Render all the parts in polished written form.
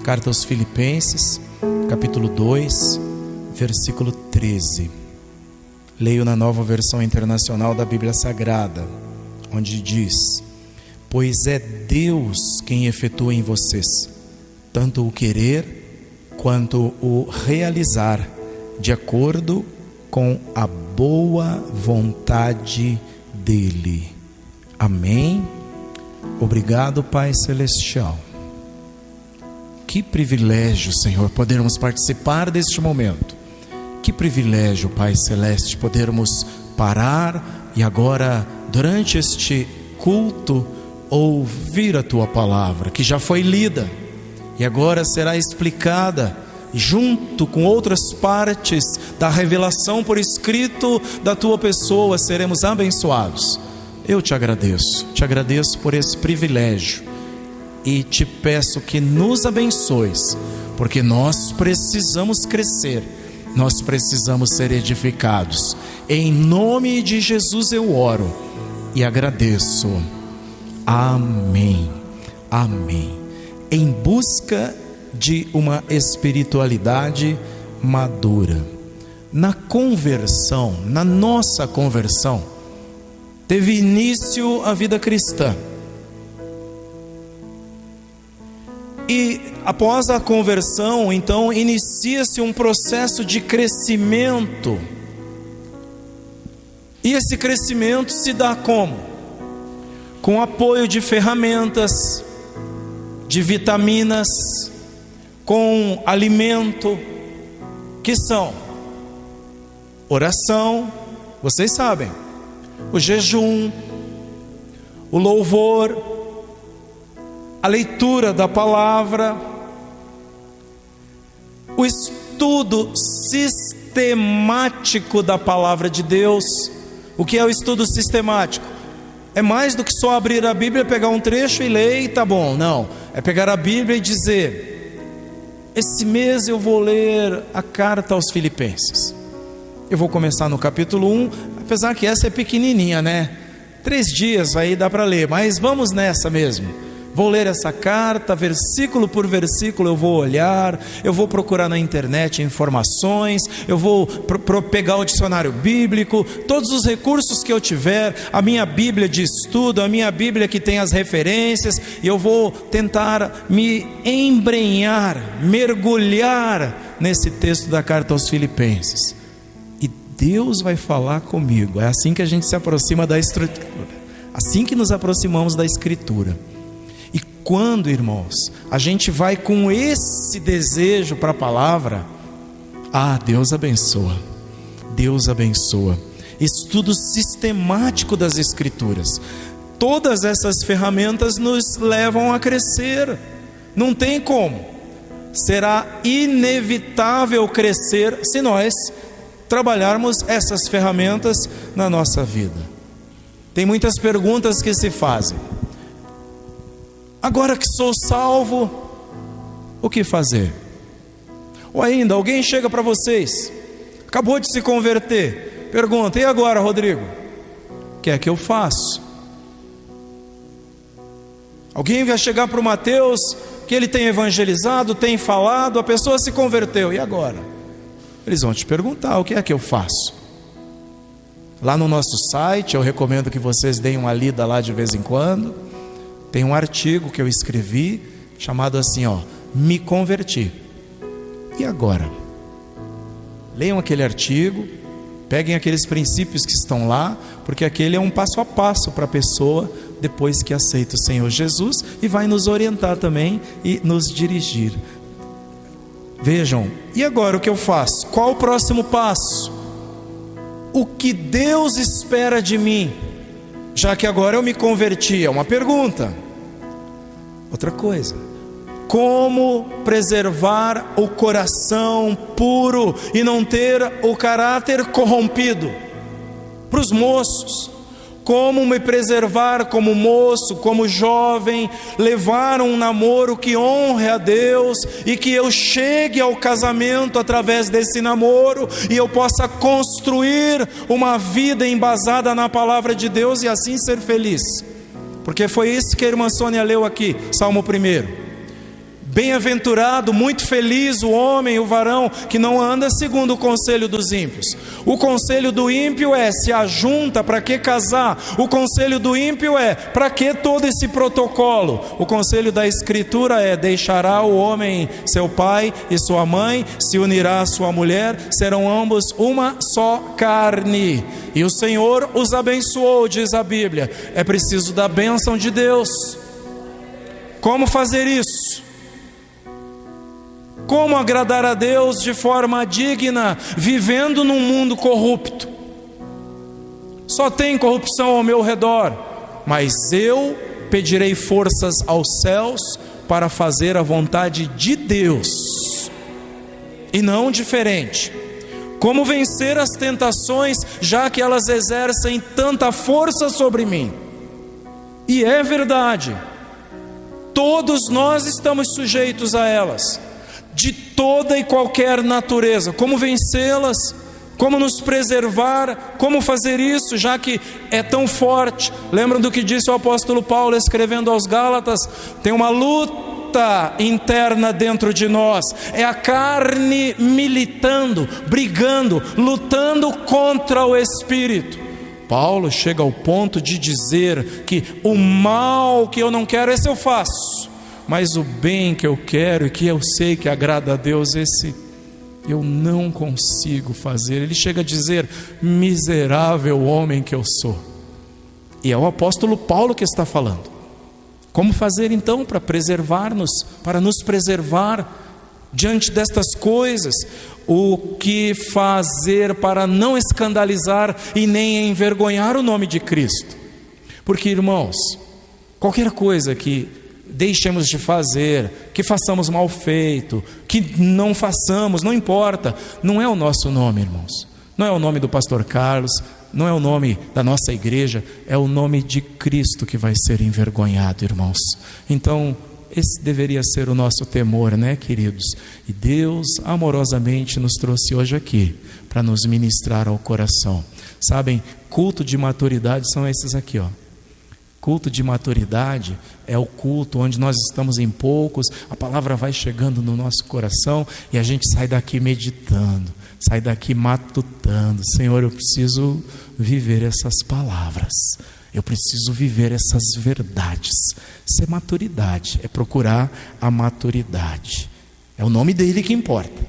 Carta aos Filipenses, capítulo 2, versículo 13. Leio na Nova Versão Internacional da Bíblia Sagrada, onde diz: pois é Deus quem efetua em vocês tanto o querer quanto o realizar, de acordo com a boa vontade dele. Amém? Obrigado, Pai Celestial. Que privilégio, Senhor, podermos participar deste momento. Que privilégio, Pai Celeste, podermos parar e agora, durante este culto, ouvir a Tua palavra, que já foi lida e agora será explicada junto com outras partes da revelação por escrito da Tua pessoa. Seremos abençoados. Eu te agradeço por esse privilégio e te peço que nos abençoes, porque nós precisamos crescer, nós precisamos ser edificados. Em nome de Jesus eu oro e agradeço. Amém. Amém. Em busca de uma espiritualidade madura. Na conversão, na nossa conversão, teve início a vida cristã. E após a conversão, então, inicia-se um processo de crescimento. E esse crescimento se dá como? Com apoio de ferramentas, de vitaminas, com alimento, que são oração, vocês sabem, o jejum, o louvor, a leitura da palavra, o estudo sistemático da palavra de Deus. O que é o estudo sistemático? É mais do que só abrir a Bíblia, pegar um trecho e ler e tá bom. Não, é pegar a Bíblia e dizer: esse mês eu vou ler a carta aos Filipenses. Eu vou começar no capítulo 1, apesar que essa é pequenininha, né? 3 dias aí dá para ler, mas vamos nessa mesmo. Vou ler essa carta, versículo por versículo eu vou olhar, eu vou procurar na internet informações, eu vou pegar o dicionário bíblico, todos os recursos que eu tiver, a minha Bíblia de estudo, a minha Bíblia que tem as referências, e eu vou tentar me embrenhar, mergulhar nesse texto da carta aos Filipenses. E Deus vai falar comigo. É assim que a gente se aproxima da Escritura, assim que nos aproximamos da Escritura. Quando, irmãos, a gente vai com esse desejo para a palavra, Deus abençoa. Deus abençoa. Estudo sistemático das Escrituras. Todas essas ferramentas nos levam a crescer. Não tem como. Será inevitável crescer se nós trabalharmos essas ferramentas na nossa vida. Tem muitas perguntas que se fazem. Agora que sou salvo, o que fazer? Ou ainda, alguém chega para vocês, acabou de se converter, pergunta: e agora, Rodrigo? O que é que eu faço? Alguém vai chegar para o Mateus, que ele tem evangelizado, tem falado, a pessoa se converteu, e agora? Eles vão te perguntar: o que é que eu faço? Lá no nosso site, eu recomendo que vocês deem uma lida lá de vez em quando. Tem um artigo que eu escrevi, chamado assim, Me Converti. E agora? Leiam aquele artigo, peguem aqueles princípios que estão lá, porque aquele é um passo a passo para a pessoa, depois que aceita o Senhor Jesus, e vai nos orientar também e nos dirigir. Vejam, e agora o que eu faço? Qual o próximo passo? O que Deus espera de mim? Já que agora eu me converti, é uma pergunta. Outra coisa: como preservar o coração puro e não ter o caráter corrompido? Para os moços, como me preservar como moço, como jovem, levar um namoro que honre a Deus e que eu chegue ao casamento através desse namoro e eu possa construir uma vida embasada na palavra de Deus e assim ser feliz. Porque foi isso que a irmã Sônia leu aqui, Salmo 1. Bem-aventurado, muito feliz o homem, o varão, que não anda segundo o conselho dos ímpios. O conselho do ímpio é: se ajunta, para que casar? O conselho do ímpio é: para que todo esse protocolo? O conselho da Escritura é: deixará o homem seu pai e sua mãe, se unirá à sua mulher, serão ambos uma só carne. E o Senhor os abençoou, diz a Bíblia. É preciso da bênção de Deus. Como fazer isso? Como agradar a Deus de forma digna, vivendo num mundo corrupto? Só tem corrupção ao meu redor, mas eu pedirei forças aos céus para fazer a vontade de Deus, e não diferente. Como vencer as tentações, já que elas exercem tanta força sobre mim? E é verdade, todos nós estamos sujeitos a elas, de toda e qualquer natureza. Como vencê-las? Como nos preservar? Como fazer isso, já que é tão forte? Lembram do que disse o apóstolo Paulo escrevendo aos Gálatas? Tem uma luta interna dentro de nós, é a carne militando, brigando, lutando contra o Espírito. Paulo chega ao ponto de dizer que o mal que eu não quero, esse eu faço, mas o bem que eu quero e que eu sei que agrada a Deus, esse eu não consigo fazer. Ele chega a dizer: miserável homem que eu sou. E é o apóstolo Paulo que está falando. Como fazer então para preservar-nos, para nos preservar diante destas coisas? O que fazer para não escandalizar e nem envergonhar o nome de Cristo? Porque, irmãos, qualquer coisa que deixemos de fazer, que façamos mal feito, que não façamos, não importa, não é o nosso nome, irmãos, não é o nome do pastor Carlos, não é o nome da nossa igreja, é o nome de Cristo que vai ser envergonhado, irmãos. Então esse deveria ser o nosso temor, né, queridos? E Deus amorosamente nos trouxe hoje aqui para nos ministrar ao coração. Sabem, culto de maturidade são esses aqui, ó. Culto de maturidade é o culto onde nós estamos em poucos, a palavra vai chegando no nosso coração e a gente sai daqui meditando, sai daqui matutando. Senhor, eu preciso viver essas palavras, eu preciso viver essas verdades. Isso é maturidade, é procurar a maturidade. É o nome dele que importa,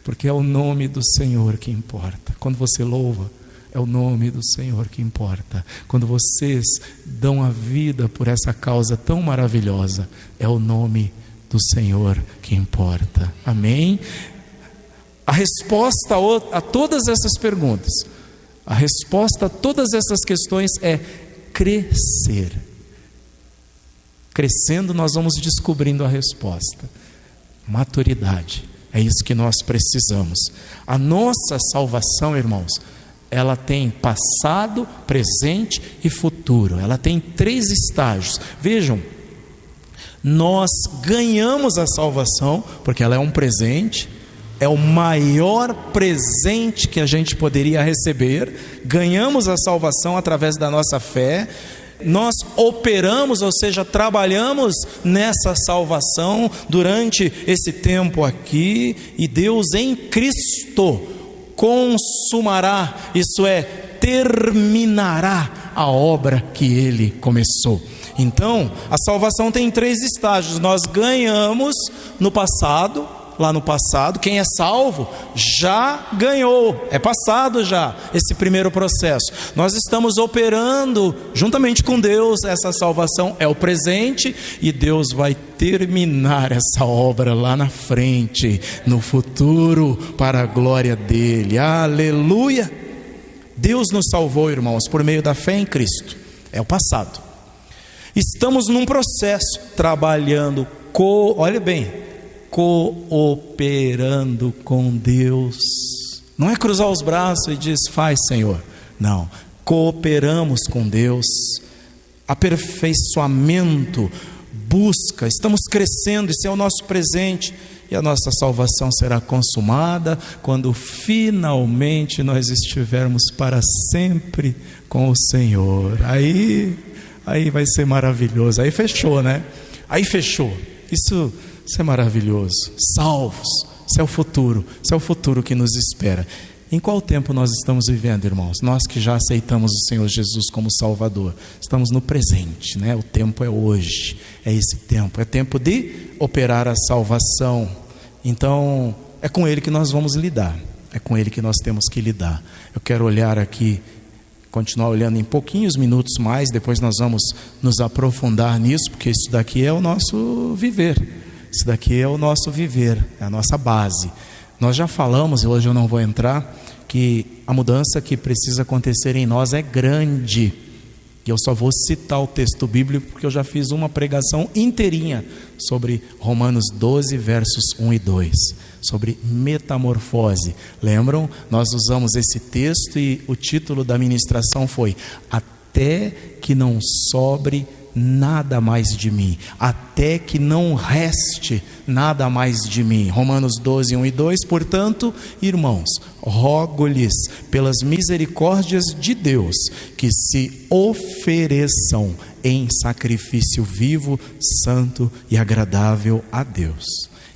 porque é o nome do Senhor que importa. Quando você louva, é o nome do Senhor que importa. Quando vocês dão a vida por essa causa tão maravilhosa, é o nome do Senhor que importa. Amém? A resposta a todas essas perguntas, a resposta a todas essas questões é crescer. Crescendo nós vamos descobrindo a resposta. Maturidade, é isso que nós precisamos. A nossa salvação, irmãos, ela tem passado, presente e futuro. Ela tem 3 estágios. Vejam, nós ganhamos a salvação, porque ela é um presente, é o maior presente que a gente poderia receber. Ganhamos a salvação através da nossa fé. Nós operamos, ou seja, trabalhamos nessa salvação durante esse tempo aqui, e Deus em Cristo consumará, isso é, terminará a obra que Ele começou. Então, a salvação tem 3 estágios. Nós ganhamos no passado, lá no passado. Quem é salvo já ganhou, é passado já esse primeiro processo. Nós estamos operando juntamente com Deus essa salvação, é o presente, e Deus vai terminar essa obra lá na frente, no futuro, para a glória dele. Aleluia! Deus nos salvou, irmãos, por meio da fé em Cristo. É o passado. Estamos num processo, trabalhando, olha bem, cooperando com Deus. Não é cruzar os braços e diz, faz, Senhor. Não, cooperamos com Deus. Aperfeiçoamento, busca, estamos crescendo, isso é o nosso presente. E a nossa salvação será consumada quando finalmente nós estivermos para sempre com o Senhor. Aí vai ser maravilhoso. Aí fechou, né? Aí fechou. Isso Isso é maravilhoso. Salvos, isso é o futuro, isso é o futuro que nos espera. Em qual tempo nós estamos vivendo, irmãos? Nós que já aceitamos o Senhor Jesus como Salvador, estamos no presente, né? O tempo é hoje, é esse tempo, é tempo de operar a salvação. Então, é com Ele que nós vamos lidar, é com Ele que nós temos que lidar. Eu quero olhar aqui, continuar olhando em pouquinhos minutos mais, depois nós vamos nos aprofundar nisso, porque isso daqui é o nosso viver, isso daqui é o nosso viver, é a nossa base. Nós já falamos, e hoje eu não vou entrar, que a mudança que precisa acontecer em nós é grande. E eu só vou citar o texto bíblico porque eu já fiz uma pregação inteirinha sobre Romanos 12, versos 1 e 2, sobre metamorfose. Lembram? Nós usamos esse texto e o título da ministração foi Até que não sobre nada mais de mim, até que não reste nada mais de mim. Romanos 12, 1 e 2. Portanto, irmãos, rogo-lhes pelas misericórdias de Deus que se ofereçam em sacrifício vivo, santo e agradável a Deus.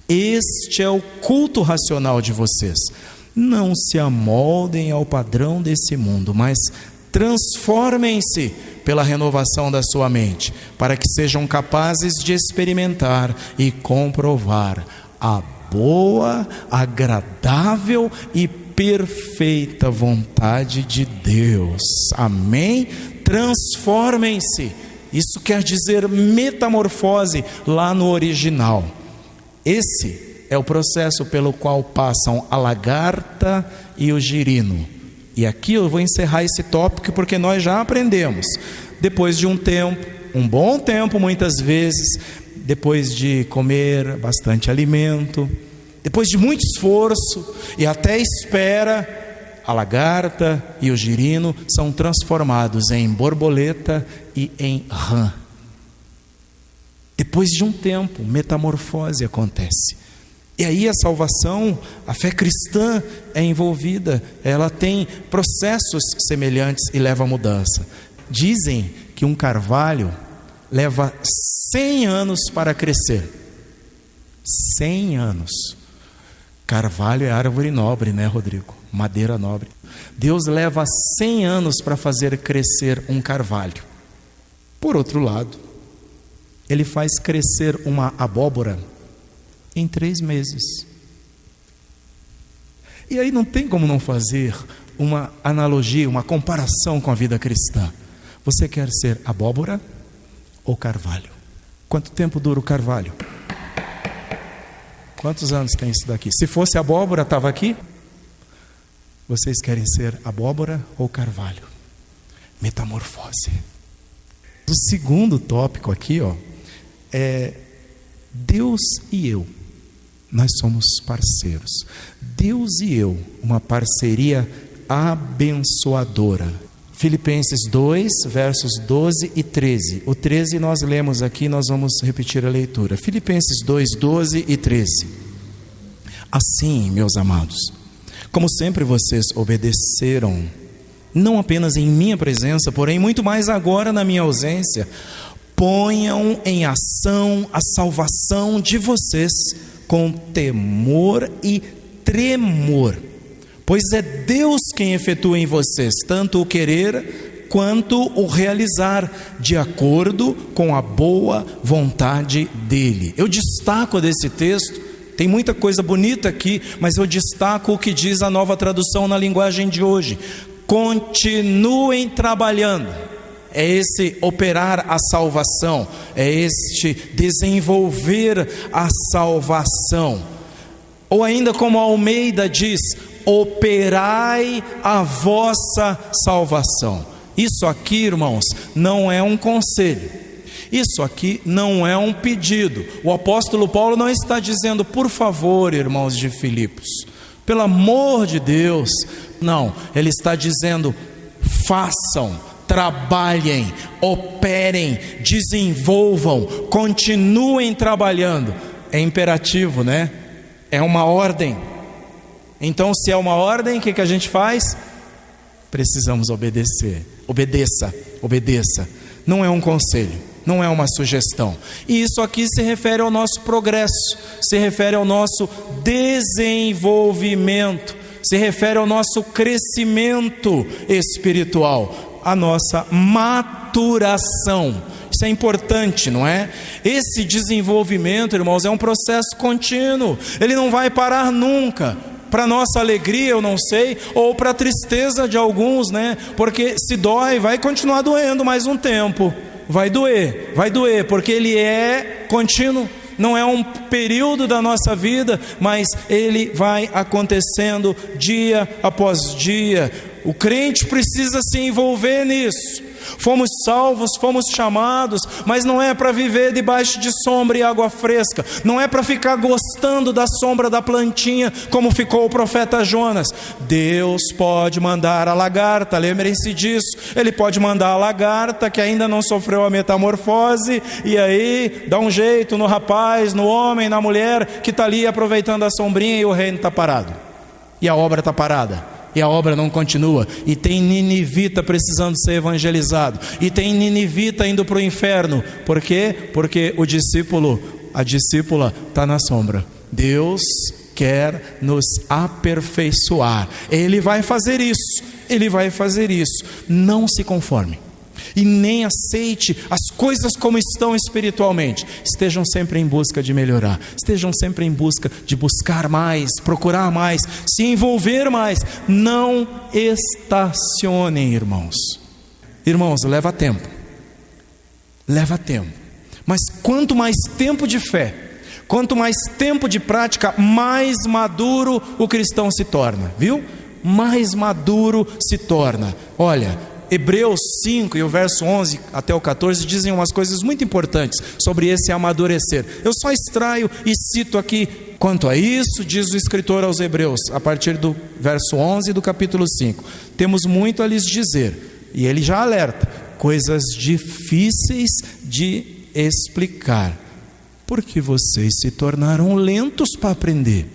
Este é o culto racional de vocês. Não se amoldem ao padrão desse mundo, mas transformem-se pela renovação da sua mente, para que sejam capazes de experimentar e comprovar a boa, agradável e perfeita vontade de Deus. Amém? Transformem-se. Isso quer dizer metamorfose lá no original. Esse é o processo pelo qual passam a lagarta e o girino. E aqui eu vou encerrar esse tópico porque nós já aprendemos. Depois de um tempo, um bom tempo muitas vezes, depois de comer bastante alimento, depois de muito esforço e até espera, a lagarta e o girino são transformados em borboleta e em rã. Depois de um tempo, metamorfose acontece. E aí a salvação, a fé cristã é envolvida, ela tem processos semelhantes e leva a mudança. Dizem que um carvalho leva 100 anos para crescer. 100 anos. Carvalho é árvore nobre, né, Rodrigo? Madeira nobre. Deus leva 100 anos para fazer crescer um carvalho. Por outro lado, Ele faz crescer uma abóbora em 3 meses. E aí não tem como não fazer uma analogia, uma comparação com a vida cristã. Você quer ser abóbora ou carvalho? Quanto tempo dura o carvalho? Quantos anos tem isso daqui? Se fosse abóbora, estava aqui? Vocês querem ser abóbora ou carvalho? Metamorfose. O segundo tópico aqui, é Deus e eu. Nós somos parceiros. Deus e eu, uma parceria abençoadora. Filipenses 2, versos 12 e 13. O 13 nós lemos aqui, nós vamos repetir a leitura. Filipenses 2, 12 e 13. Assim, meus amados, como sempre vocês obedeceram, não apenas em minha presença, porém muito mais agora na minha ausência, ponham em ação a salvação de vocês com temor e tremor, pois é Deus quem efetua em vocês tanto o querer quanto o realizar, de acordo com a boa vontade dele. Eu destaco desse texto, tem muita coisa bonita aqui, mas eu destaco o que diz a Nova Tradução na linguagem de hoje: continuem trabalhando. É esse operar a salvação, é este desenvolver a salvação. Ou ainda como Almeida diz, operai a vossa salvação. Isso aqui, irmãos, não é um conselho, isso aqui não é um pedido. O apóstolo Paulo não está dizendo, por favor, irmãos de Filipos, pelo amor de Deus. Não, ele está dizendo, façam, trabalhem, operem, desenvolvam, continuem trabalhando. É imperativo, né? É uma ordem. Então, se é uma ordem, o que a gente faz? Precisamos obedecer. Obedeça, obedeça. Não é um conselho, não é uma sugestão. E isso aqui se refere ao nosso progresso, se refere ao nosso desenvolvimento, se refere ao nosso crescimento espiritual, a nossa maturação. Isso é importante, não é? Esse desenvolvimento, irmãos, é um processo contínuo, ele não vai parar nunca. Para nossa alegria, eu não sei, ou para a tristeza de alguns, né? Porque se dói, vai continuar doendo mais um tempo. Vai doer, porque ele é contínuo. Não é um período da nossa vida, mas ele vai acontecendo dia após dia. O crente precisa se envolver nisso. Fomos salvos, fomos chamados, mas não é para viver debaixo de sombra e água fresca, não é para ficar gostando da sombra da plantinha, como ficou o profeta Jonas. Deus pode mandar a lagarta, lembrem-se disso, Ele pode mandar a lagarta que ainda não sofreu a metamorfose, e aí dá um jeito no rapaz, no homem, na mulher, que está ali aproveitando a sombrinha, e o reino está parado, e a obra está parada. E a obra não continua, e tem ninivita precisando ser evangelizado, e tem ninivita indo para o inferno. Por quê? Porque a discípula está na sombra. Deus quer nos aperfeiçoar, Ele vai fazer isso, não se conforme, e nem aceite as coisas como estão espiritualmente. Estejam sempre em busca de melhorar, estejam sempre em busca de buscar mais, procurar mais, se envolver mais. Não estacionem, irmãos. Irmãos, leva tempo, mas quanto mais tempo de fé, quanto mais tempo de prática, mais maduro o cristão se torna, viu? Mais maduro se torna. Olha, Hebreus 5 e o verso 11 até o 14 dizem umas coisas muito importantes sobre esse amadurecer. Eu só extraio e cito aqui. Quanto a isso, diz o escritor aos Hebreus, a partir do verso 11 do capítulo 5: temos muito a lhes dizer, e ele já alerta, coisas difíceis de explicar, porque vocês se tornaram lentos para aprender.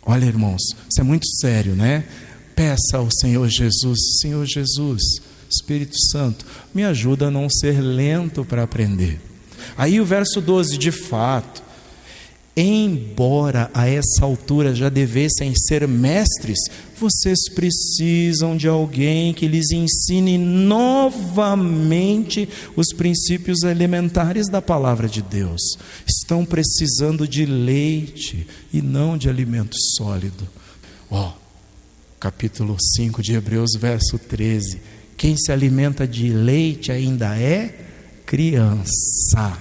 Olha, irmãos, isso é muito sério, né? Peça ao Senhor Jesus: Senhor Jesus, Espírito Santo, me ajuda a não ser lento para aprender. Aí o verso 12, de fato, embora a essa altura já devessem ser mestres, vocês precisam de alguém que lhes ensine novamente os princípios elementares da palavra de Deus. Estão precisando de leite e não de alimento sólido. Capítulo 5 de Hebreus, verso 13: quem se alimenta de leite ainda é criança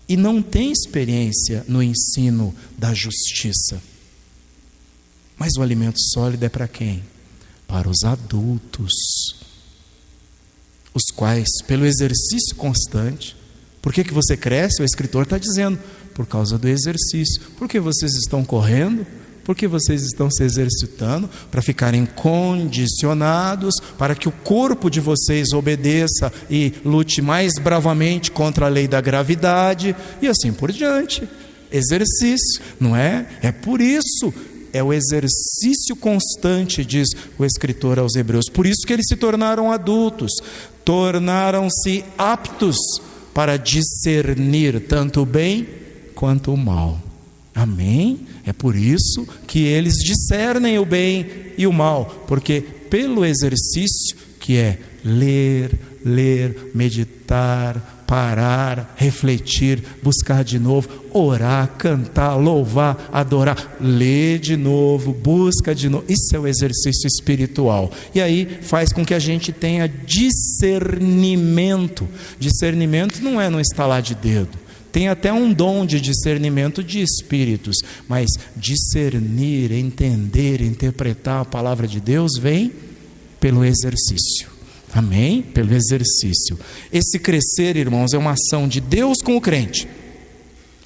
e não tem experiência no ensino da justiça. Mas o alimento sólido é para quem? Para os adultos, os quais, pelo exercício constante. Por que você cresce? O escritor está dizendo: por causa do exercício. Por que vocês estão correndo? Porque vocês estão se exercitando para ficarem condicionados, para que o corpo de vocês obedeça e lute mais bravamente contra a lei da gravidade, e assim por diante. Exercício, não é? É por isso, é o exercício constante, diz o escritor aos Hebreus. Por isso que eles se tornaram adultos, tornaram-se aptos para discernir tanto o bem quanto o mal. Amém? É por isso que eles discernem o bem e o mal, porque pelo exercício que é ler, meditar, parar, refletir, buscar de novo, orar, cantar, louvar, adorar, ler de novo, busca de novo. Isso é o exercício espiritual. E aí faz com que a gente tenha discernimento. Discernimento não é no estalar de dedo. Tem até um dom de discernimento de espíritos, mas discernir, entender, interpretar a palavra de Deus vem pelo exercício. Amém? Pelo exercício. Esse crescer, irmãos, é uma ação de Deus com o crente.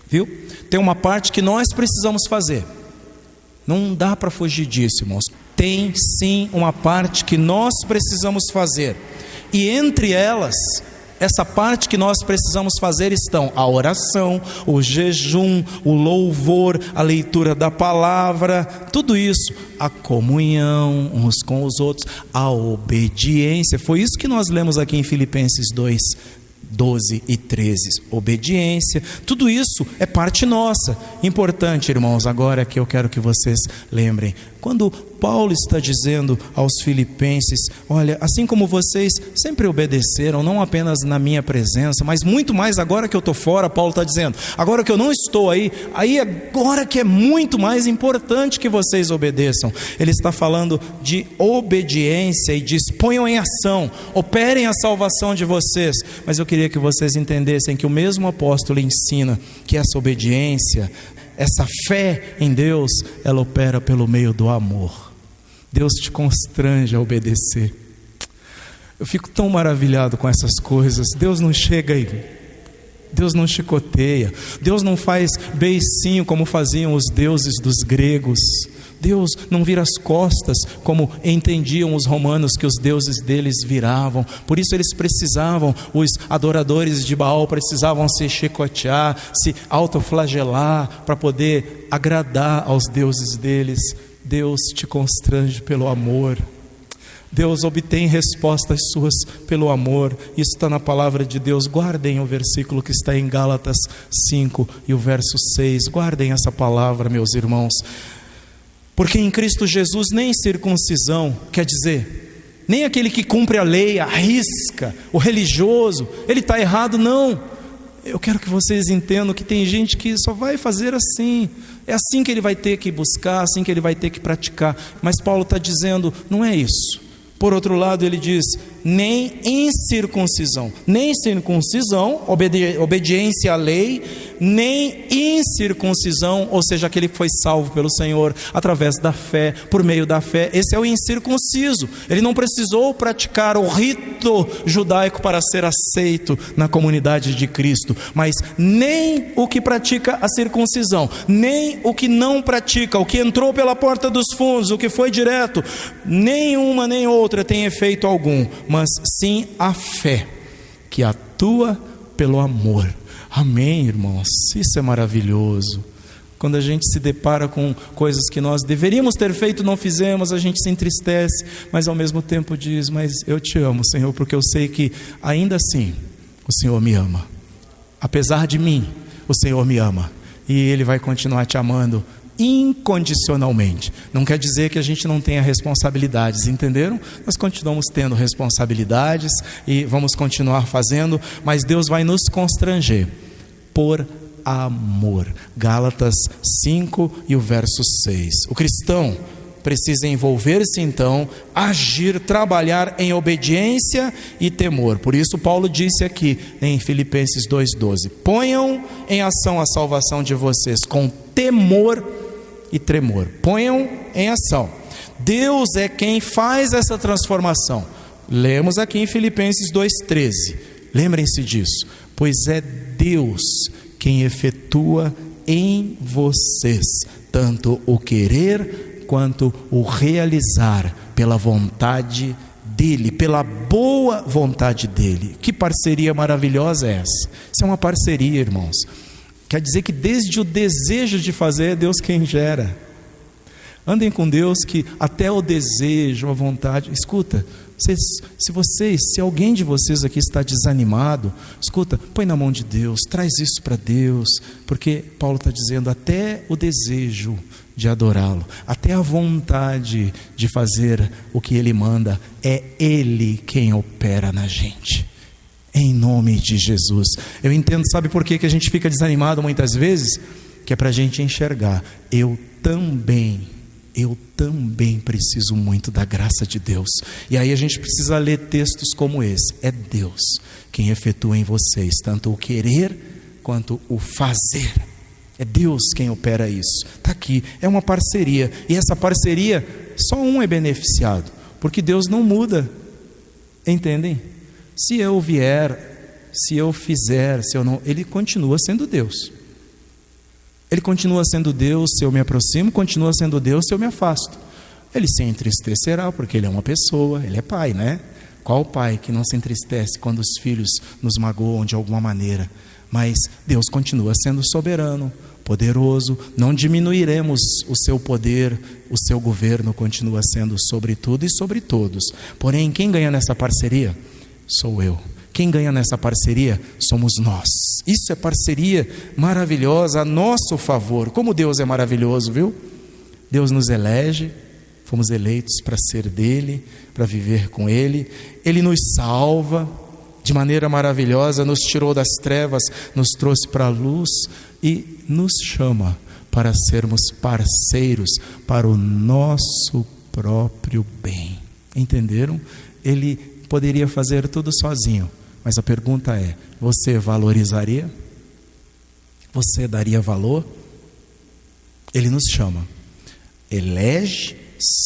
Viu? Tem uma parte que nós precisamos fazer. Não dá para fugir disso, irmãos. Tem sim uma parte que nós precisamos fazer. E entre elas, essa parte que nós precisamos fazer estão a oração, o jejum, o louvor, a leitura da palavra, tudo isso, a comunhão uns com os outros, a obediência. Foi isso que nós lemos aqui em Filipenses 2, 12 e 13. Obediência, tudo isso é parte nossa. Importante, irmãos, agora que eu quero que vocês lembrem. Quando Paulo está dizendo aos filipenses: olha, assim como vocês sempre obedeceram, não apenas na minha presença, mas muito mais agora que eu estou fora, Paulo está dizendo, agora que eu não estou aí agora que é muito mais importante que vocês obedeçam. Ele está falando de obediência e diz: ponham em ação, operem a salvação de vocês. Mas eu queria que vocês entendessem que o mesmo apóstolo ensina que essa obediência, essa fé em Deus, ela opera pelo meio do amor. Deus te constrange a obedecer. Eu fico tão maravilhado com essas coisas. Deus não chega aí, Deus não chicoteia, Deus não faz beicinho como faziam os deuses dos gregos. Deus não vira as costas como entendiam os romanos que os deuses deles viravam. Por isso eles precisavam, os adoradores de Baal precisavam se chicotear, se autoflagelar para poder agradar aos deuses deles. Deus te constrange pelo amor. Deus obtém respostas suas pelo amor. Isso está na palavra de Deus. Guardem o versículo que está em Gálatas 5 e o verso 6. Guardem essa palavra, meus irmãos. Porque em Cristo Jesus nem circuncisão, quer dizer, nem aquele que cumpre a lei, arrisca, o religioso, ele está errado, não. Eu quero que vocês entendam que tem gente que só vai fazer assim, é assim que ele vai ter que buscar, assim que ele vai ter que praticar. Mas Paulo está dizendo, não é isso. Por outro lado, ele diz, nem incircuncisão, obediência à lei, nem incircuncisão, ou seja, aquele que foi salvo pelo Senhor através da fé, por meio da fé. Esse é o incircunciso. Ele não precisou praticar o rito judaico para ser aceito na comunidade de Cristo, mas nem o que pratica a circuncisão, nem o que não pratica, o que entrou pela porta dos fundos, o que foi direto, nenhuma nem outra tem efeito algum, mas sim a fé que atua pelo amor. Amém, irmãos? Isso é maravilhoso. Quando a gente se depara com coisas que nós deveríamos ter feito, não fizemos, a gente se entristece, mas ao mesmo tempo diz, mas eu te amo, Senhor, porque eu sei que ainda assim o Senhor me ama. Apesar de mim, o Senhor me ama, e Ele vai continuar te amando incondicionalmente. Não quer dizer que a gente não tenha responsabilidades, entenderam? Nós continuamos tendo responsabilidades e vamos continuar fazendo, mas Deus vai nos constranger por amor. Gálatas 5 e o verso 6. O cristão precisa envolver-se então, agir, trabalhar em obediência e temor. Por isso Paulo disse aqui em Filipenses 2:12, ponham em ação a salvação de vocês com temor e tremor. Ponham em ação. Deus é quem faz essa transformação. Lemos aqui em Filipenses 2:13. Lembrem-se disso. Pois é Deus quem efetua em vocês tanto o querer quanto o realizar pela vontade dele, pela boa vontade dele. Que parceria maravilhosa é essa? Isso é uma parceria, irmãos. Quer dizer que desde o desejo de fazer é Deus quem gera. Andem com Deus que até o desejo, a vontade. Escuta, se alguém de vocês aqui está desanimado, escuta, põe na mão de Deus, traz isso para Deus, porque Paulo está dizendo até o desejo de adorá-lo, até a vontade de fazer o que Ele manda, é Ele quem opera na gente. Em nome de Jesus. Eu entendo, sabe por que a gente fica desanimado muitas vezes? Que é para a gente enxergar, eu também preciso muito da graça de Deus. E aí a gente precisa ler textos como esse. É Deus quem efetua em vocês tanto o querer quanto o fazer. É Deus quem opera isso. Está aqui, é uma parceria. E essa parceria, só um é beneficiado, porque Deus não muda. Entendem? Se eu vier, se eu fizer, se eu não, Ele continua sendo Deus. Ele continua sendo Deus se eu me aproximo, continua sendo Deus se eu me afasto. Ele se entristecerá porque Ele é uma pessoa, Ele é pai, né? Qual pai que não se entristece quando os filhos nos magoam de alguma maneira? Mas Deus continua sendo soberano, poderoso, não diminuiremos o seu poder, o seu governo continua sendo sobre tudo e sobre todos. Porém, quem ganha nessa parceria? Sou eu, Quem ganha nessa parceria somos nós. Isso é parceria maravilhosa a nosso favor. Como Deus é maravilhoso, viu? Deus nos elege, fomos eleitos para ser dele, para viver com ele. Ele nos salva de maneira maravilhosa, nos tirou das trevas, nos trouxe para a luz e nos chama para sermos parceiros para o nosso próprio bem. Entenderam? Ele poderia fazer tudo sozinho, mas a pergunta é: você valorizaria? Você daria valor? Ele nos chama, elege,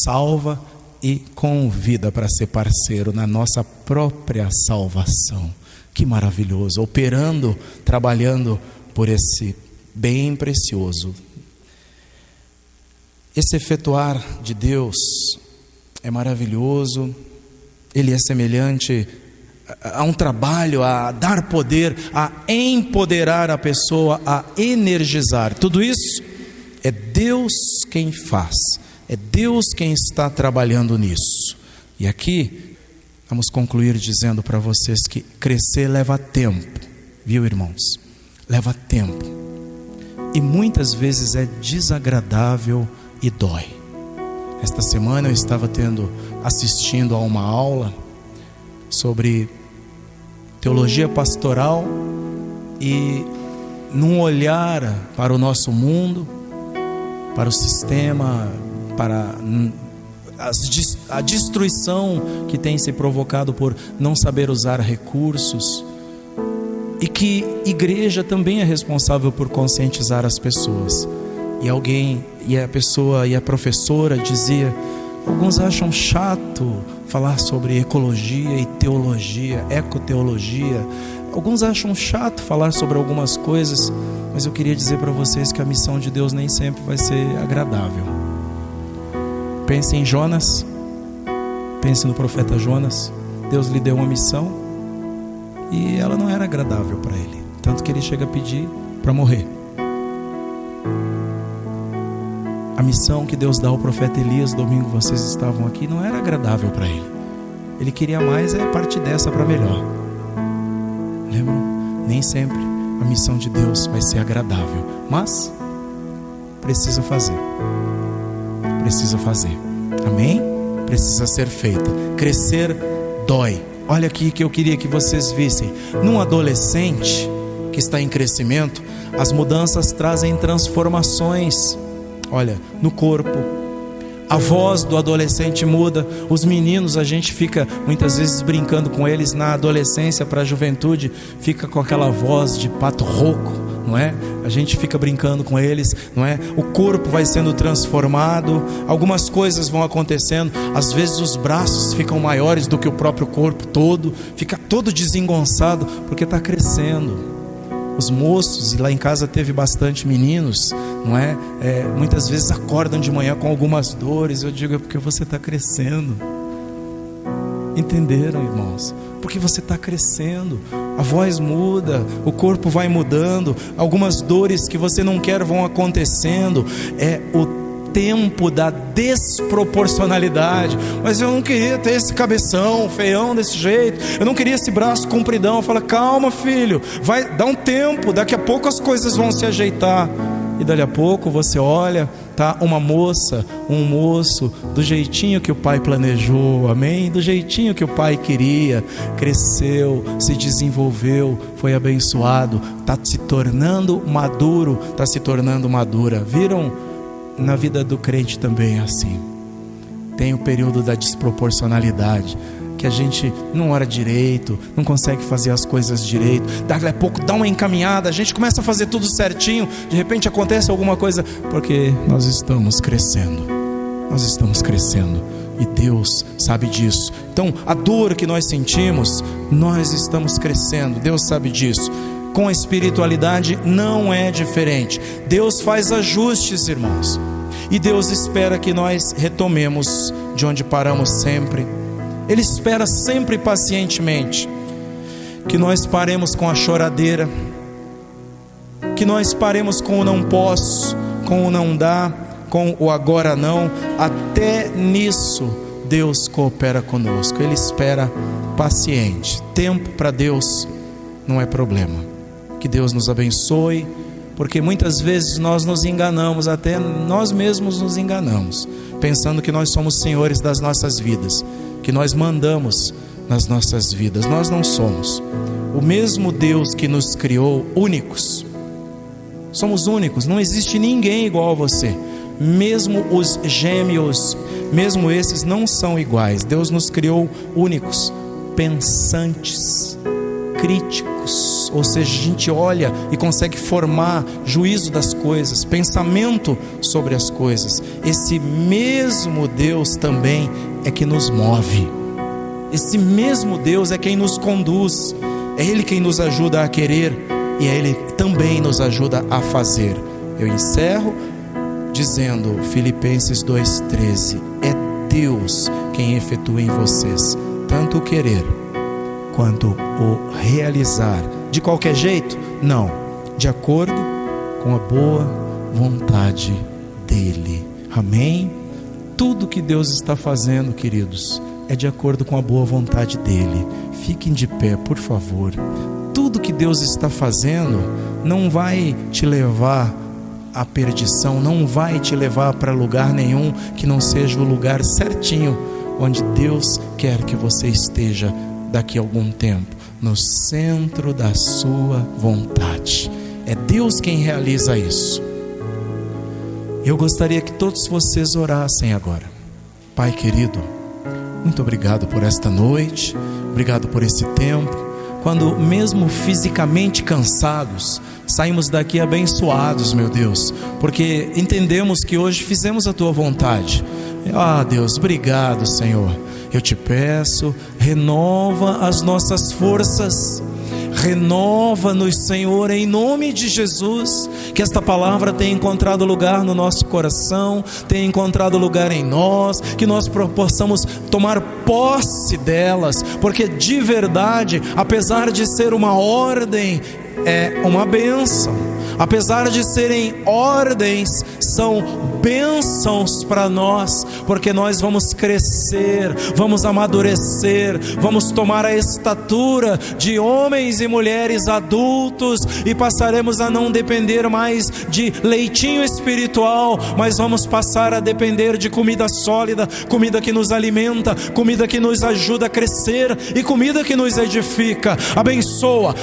salva e convida para ser parceiro na nossa própria salvação. Que maravilhoso, operando, trabalhando por esse bem precioso. Esse efetuar de Deus é maravilhoso. Ele é semelhante a um trabalho, a dar poder, a empoderar a pessoa, a energizar. Tudo isso é Deus quem faz, é Deus quem está trabalhando nisso. E aqui vamos concluir dizendo para vocês que crescer leva tempo, viu, irmãos? Leva tempo, e muitas vezes é desagradável e dói. Esta semana eu estava assistindo a uma aula sobre teologia pastoral, e num olhar para o nosso mundo, para o sistema, para a destruição que tem se provocado por não saber usar recursos, e que igreja também é responsável por conscientizar as pessoas. E a professora dizia: alguns acham chato falar sobre ecologia e teologia, ecoteologia. Alguns acham chato falar sobre algumas coisas, mas eu queria dizer para vocês que a missão de Deus nem sempre vai ser agradável. Pense em Jonas, pense no profeta Jonas. Deus lhe deu uma missão e ela não era agradável para ele, tanto que ele chega a pedir para morrer. A missão que Deus dá ao profeta Elias, domingo vocês estavam aqui, não era agradável para ele. Ele queria mais parte dessa para melhor. Lembram? Nem sempre a missão de Deus vai ser agradável, mas precisa fazer. Precisa fazer. Amém? Precisa ser feita. Crescer dói. Olha aqui que eu queria que vocês vissem. Num adolescente que está em crescimento, as mudanças trazem transformações. Olha, no corpo, a voz do adolescente muda. Os meninos, a gente fica muitas vezes brincando com eles na adolescência para a juventude, fica com aquela voz de pato rouco, não é? A gente fica brincando com eles, não é? O corpo vai sendo transformado, algumas coisas vão acontecendo. Às vezes os braços ficam maiores do que o próprio corpo todo, fica todo desengonçado porque está crescendo. Os moços, e lá em casa teve bastante meninos, não é? Muitas vezes acordam de manhã com algumas dores. Eu digo: é porque você está crescendo. Entenderam, irmãos? Porque você está crescendo. A voz muda, o corpo vai mudando, algumas dores que você não quer vão acontecendo. É o tempo da desproporcionalidade. Mas eu não queria ter esse cabeção feião desse jeito, eu não queria esse braço compridão. Fala: calma, filho, vai dar um tempo, daqui a pouco as coisas vão se ajeitar. E dali a pouco você olha, tá uma moça, um moço, do jeitinho que o pai planejou, amém? Do jeitinho que o pai queria, cresceu, se desenvolveu, foi abençoado, está se tornando maduro, está se tornando madura. Viram? Na vida do crente também é assim. Tem o período da desproporcionalidade, que a gente não ora direito, não consegue fazer as coisas direito. Daqui a pouco dá uma encaminhada, a gente começa a fazer tudo certinho, de repente acontece alguma coisa, porque nós estamos crescendo. Nós estamos crescendo e Deus sabe disso. Então a dor que nós sentimos, nós estamos crescendo, Deus sabe disso. Com a espiritualidade não é diferente. Deus faz ajustes, irmãos, e Deus espera que nós retomemos de onde paramos sempre. Ele espera sempre pacientemente que nós paremos com a choradeira, que nós paremos com o não posso, com o não dá, com o agora não. Até nisso Deus coopera conosco, Ele espera paciente. Tempo para Deus não é problema. Que Deus nos abençoe, porque muitas vezes nós nos enganamos, até nós mesmos nos enganamos, pensando que nós somos senhores das nossas vidas, que nós mandamos nas nossas vidas. Nós não somos. O mesmo Deus que nos criou únicos, somos únicos, não existe ninguém igual a você. Mesmo os gêmeos, mesmo esses não são iguais. Deus nos criou únicos, pensantes, críticos, ou seja, a gente olha e consegue formar juízo das coisas, pensamento sobre as coisas. Esse mesmo Deus também é que nos move, esse mesmo Deus é quem nos conduz, é Ele quem nos ajuda a querer e é Ele também nos ajuda a fazer. Eu encerro dizendo, Filipenses 2,13, é Deus quem efetua em vocês tanto o querer quanto o realizar. De qualquer jeito? Não, de acordo com a boa vontade dEle. Amém? Tudo que Deus está fazendo, queridos, é de acordo com a boa vontade dEle. Fiquem de pé, por favor. Tudo que Deus está fazendo não vai te levar à perdição, não vai te levar para lugar nenhum que não seja o lugar certinho onde Deus quer que você esteja daqui a algum tempo, no centro da sua vontade. É Deus quem realiza isso. Eu gostaria que todos vocês orassem agora. Pai querido, muito obrigado por esta noite, obrigado por esse tempo, quando mesmo fisicamente cansados, saímos daqui abençoados, meu Deus, porque entendemos que hoje fizemos a Tua vontade. Deus, obrigado, Senhor. Eu te peço, renova as nossas forças, renova-nos, Senhor, em nome de Jesus. Que esta palavra tenha encontrado lugar no nosso coração, tenha encontrado lugar em nós, que nós possamos tomar posse delas, porque de verdade, apesar de ser uma ordem, é uma bênção. Apesar de serem ordens, são bênçãos para nós, porque nós vamos crescer, vamos amadurecer, vamos tomar a estatura de homens e mulheres adultos e passaremos a não depender mais de leitinho espiritual, mas vamos passar a depender de comida sólida, comida que nos alimenta, comida que nos ajuda a crescer e comida que nos edifica. Abençoa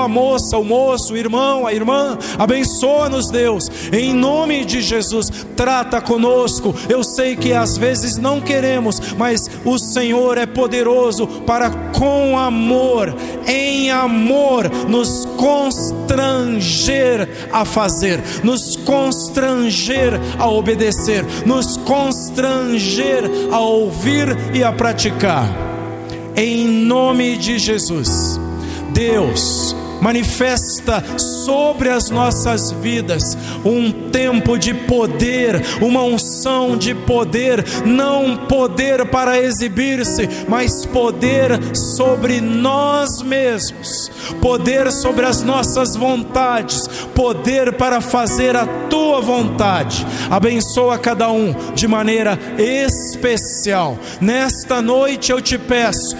a moça, o moço, o irmão, a irmã. Abençoa-nos, Deus, em nome de Jesus. Trata conosco. Eu sei que às vezes não queremos, mas o Senhor é poderoso para, com amor, em amor, nos constranger a fazer, nos constranger a obedecer, nos constranger a ouvir e a praticar. Em nome de Jesus, Deus, manifesta sobre as nossas vidas um tempo de poder, uma unção de poder, não poder para exibir-se, mas poder sobre nós mesmos, poder sobre as nossas vontades, poder para fazer a Tua vontade. Abençoa cada um de maneira especial. Nesta noite eu te peço,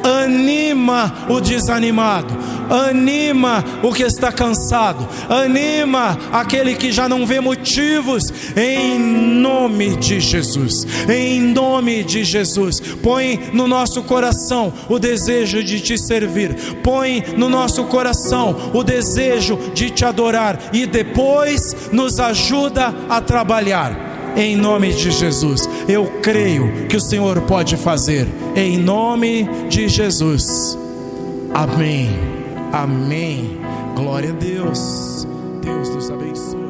anima o desanimado, anima o que está cansado, anima aquele que já não vê motivos, em nome de Jesus, em nome de Jesus. Põe no nosso coração o desejo de te servir, põe no nosso coração o desejo de te adorar e depois nos ajuda a trabalhar. Em nome de Jesus, eu creio que o Senhor pode fazer, em nome de Jesus. Amém, amém. Glória a Deus. Deus nos abençoe.